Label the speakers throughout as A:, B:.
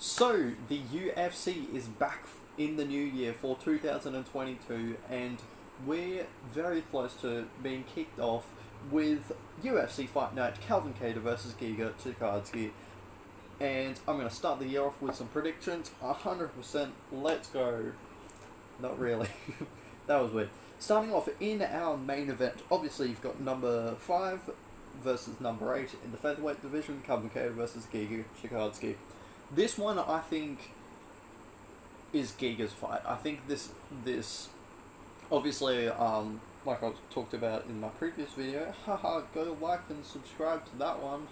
A: So, the UFC is back in the new year for 2022, and we're very close to being kicked off with UFC Fight Night Calvin Kattar versus Giga Chikadze. And I'm going to start the year off with some predictions. 100%, let's go. Not really. That was weird. Starting off in our main event, obviously you've got number 5 versus number 8 in the featherweight division, Calvin Kattar versus Giga Chikadze. This one, I think, is Giga's fight. I think this obviously, like I talked about in my previous video, go like and subscribe to that one.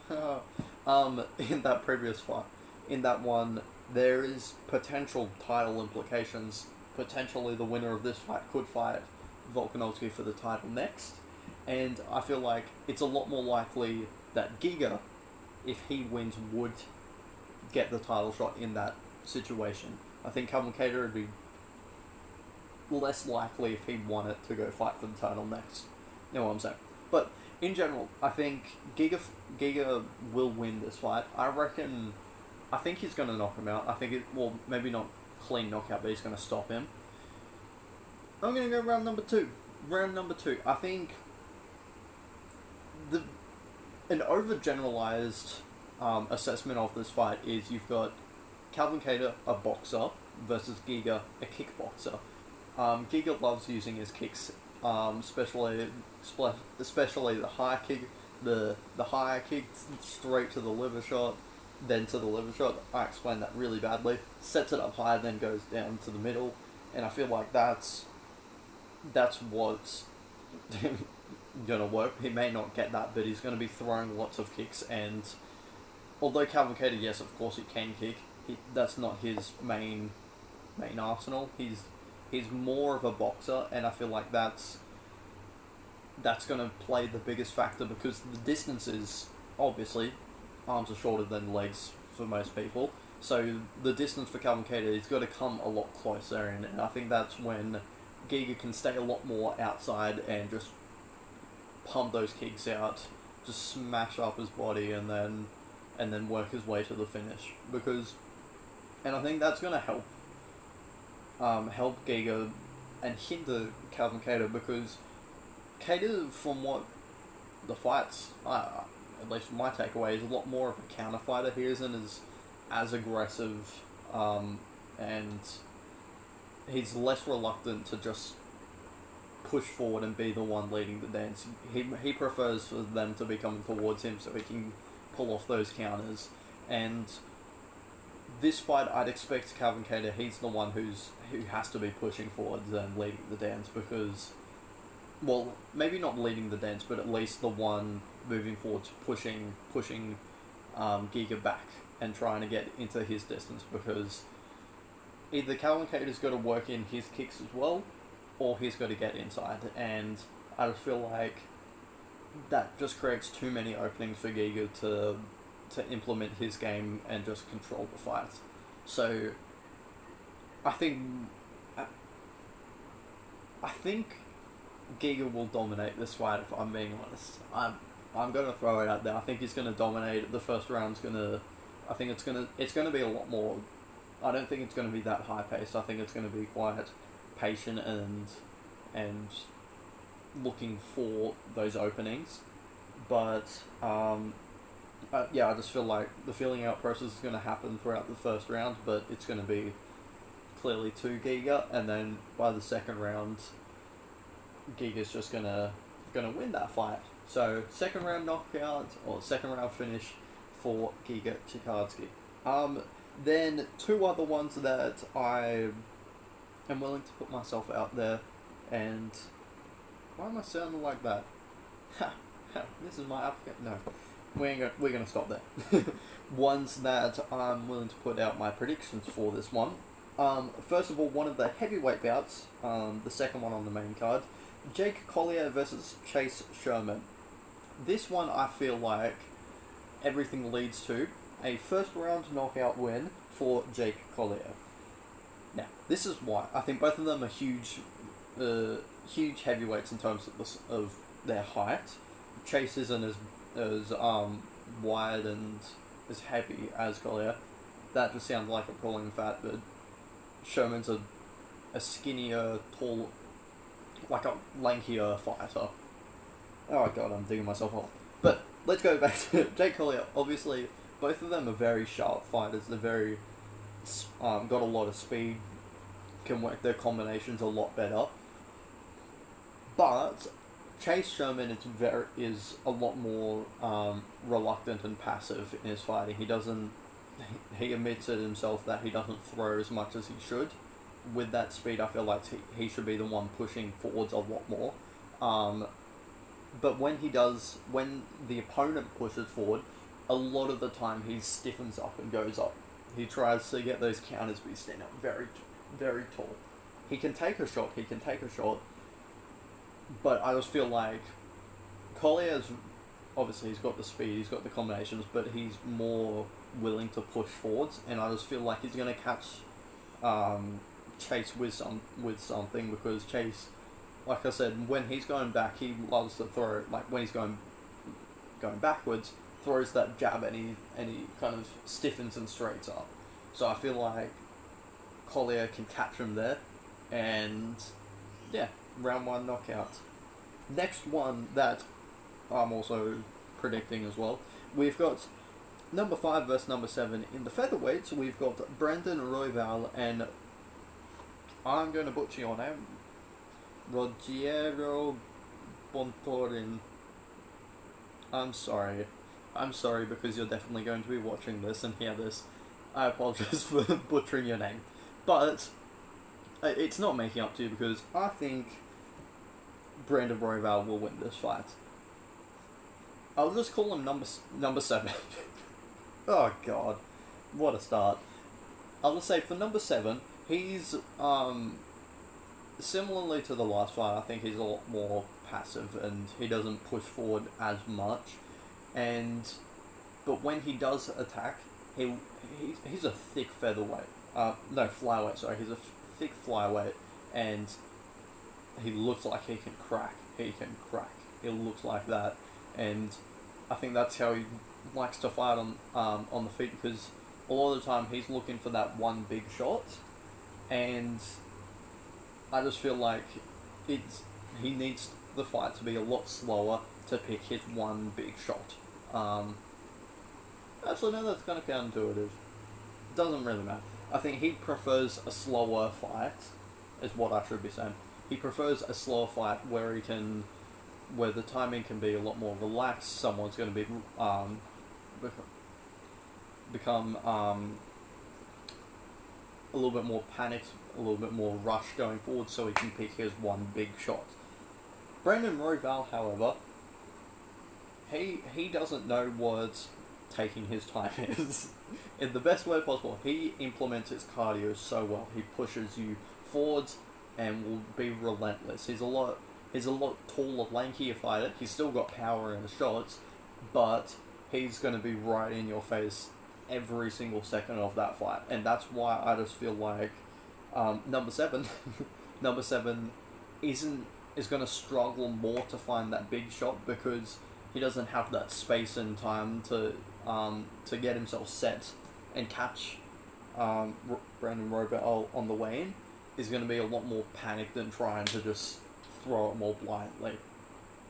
A: In that previous fight, in that one, there is potential title implications. Potentially, the winner of this fight could fight Volkanovski for the title next, and I feel like it's a lot more likely that Giga, if he wins, would get the title shot in that situation. I think Calvin Kattar would be less likely if he won it to go fight for the title next. You know what I'm saying? But in general, I think Giga will win this fight. I think he's going to knock him out. Well, maybe not clean knockout, but he's going to stop him. I'm going to go round number 2. Round number 2. I think an overgeneralized assessment of this fight is you've got Calvin Kattar, a boxer, versus Giga, a kickboxer. Giga loves using his kicks, especially the high kick, the high kick straight to the liver shot, then to the liver shot. I explained that really badly. Sets it up high, then goes down to the middle, and I feel like that's what's gonna work. He may not get that, but he's gonna be throwing lots of kicks. And although Calvin Kattar, yes, of course he can kick, that's not his main arsenal. He's more of a boxer, and I feel like that's going to play the biggest factor, because the distance is, obviously, arms are shorter than legs for most people. So the distance for Calvin Kattar, he's got to come a lot closer, and I think that's when Giga can stay a lot more outside and just pump those kicks out, just smash up his body, and then work his way to the finish. And I think that's going to help Giga and hinder Calvin Kattar, because Kattar, from what the fights, at least my takeaway, is a lot more of a counter fighter. He isn't as aggressive, and he's less reluctant to just push forward and be the one leading the dance. He prefers for them to be coming towards him so he can pull off those counters. And this fight, I'd expect Calvin Kattar, he's the one who has to be pushing forwards and leading the dance, because, well, maybe not leading the dance, but at least the one moving forwards, pushing Giga back and trying to get into his distance, because either Calvin Kattar's got to work in his kicks as well, or he's got to get inside, and I just feel like that just creates too many openings for Giga to implement his game and just control the fight. So I think Giga will dominate this fight, if I'm being honest. I'm gonna throw it out there. I think he's gonna dominate. The first round's I think it's gonna be a lot more. I don't think it's gonna be that high paced. I think it's gonna be quite patient and looking for those openings. But yeah, I just feel like the feeling out process is going to happen throughout the first round, but it's going to be clearly to Giga, and then by the second round, Giga's just gonna win that fight. So second round knockout, or second round finish for Giga Chikadze. Then two other ones that I am willing to put myself out there, and why am I sounding like that? This is my applicant. No. We're gonna stop there. Ones that I'm willing to put out my predictions for this one. First of all, one of the heavyweight bouts, the second one on the main card, Jake Collier versus Chase Sherman. This one, I feel like everything leads to a first round knockout win for Jake Collier. Now, this is why I think both of them are huge heavyweights in terms of their height. Chase isn't as wide and as heavy as Collier, that just sounds like a pulling fat, but Sherman's a skinnier, tall, like a lankier fighter. Oh god, I'm digging myself off. But let's go back to Jake Collier. Obviously, both of them are very sharp fighters. They're very got a lot of speed, can work their combinations a lot better. But Chase Sherman is a lot more reluctant and passive in his fighting. He admits it himself that he doesn't throw as much as he should. With that speed, I feel like he should be the one pushing forwards a lot more. But when the opponent pushes forward, a lot of the time he stiffens up and goes up. He tries to get those counters, but he's standing up very, very tall. He can take a shot, but I just feel like Collier's, obviously he's got the speed, he's got the combinations, but he's more willing to push forwards, and I just feel like he's going to catch Chase with something, because Chase, like I said, when he's going back, he loves to throw, like when he's going backwards, throws that jab and he kind of stiffens and straights up. So I feel like Collier can catch him there, and yeah, round 1 knockout. Next one that I'm also predicting as well, we've got number 5 versus number 7 in the featherweights. We've got Brandon Royval and, I'm going to butcher your name, Rogério Bontorin. I'm sorry because you're definitely going to be watching this and hear this. I apologize for butchering your name. But it's not making up to you, because I think Brandon Royval will win this fight. I'll just call him number 7. Oh god, what a start. I'll just say for number 7, he's similarly to the last fight, I think he's a lot more passive and he doesn't push forward as much. But when he does attack, he's a thick featherweight. Flyweight. Sorry, he's a thick flyweight, and he looks like he can crack. He looks like that, and I think that's how he likes to fight on the feet, because a lot of the time he's looking for that one big shot, and I just feel like he needs the fight to be a lot slower to pick his one big shot. Actually, no, that's kind of counterintuitive. Doesn't really matter. I think he prefers a slower fight, is what I should be saying. He prefers a slower fight where where the timing can be a lot more relaxed. Someone's going to be become a little bit more panicked, a little bit more rushed going forward, so he can pick his one big shot. Brandon Royval, however, he doesn't know what taking his time is. In the best way possible. He implements his cardio so well. He pushes you forwards and will be relentless. He's a lot taller, lankier fighter. He's still got power in his shots, but he's going to be right in your face every single second of that fight. And that's why I just feel like number 7 is going to struggle more to find that big shot, because he doesn't have that space and time to get himself set and catch Brandon Royval on the way in. Is going to be a lot more panicked than trying to just throw it more blindly,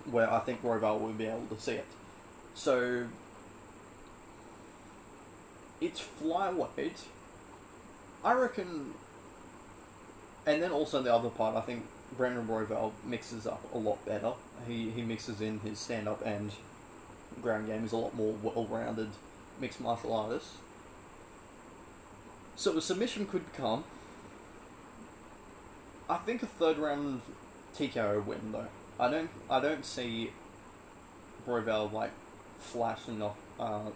A: where I think Royval will be able to see it. So it's flyweight, I reckon. And then also the other part, I think Brandon Royval mixes up a lot better. He mixes in his stand-up and ground game. Is a lot more well-rounded mixed martial artist. So a submission could come. I think a 3rd round TKO win, though. I don't see Royval like flashing off,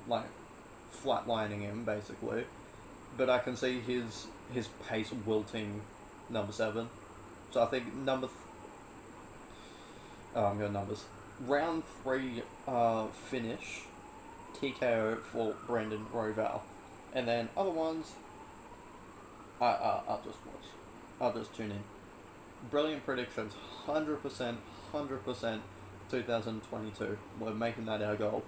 A: like flatlining him basically, but I can see his pace wilting number 7. So I think I'm going numbers. Round 3 finish TKO for Brandon Royval, and then other ones I'll just watch. I'll just tune in. Brilliant predictions, 100%, 2022. We're making that our goal.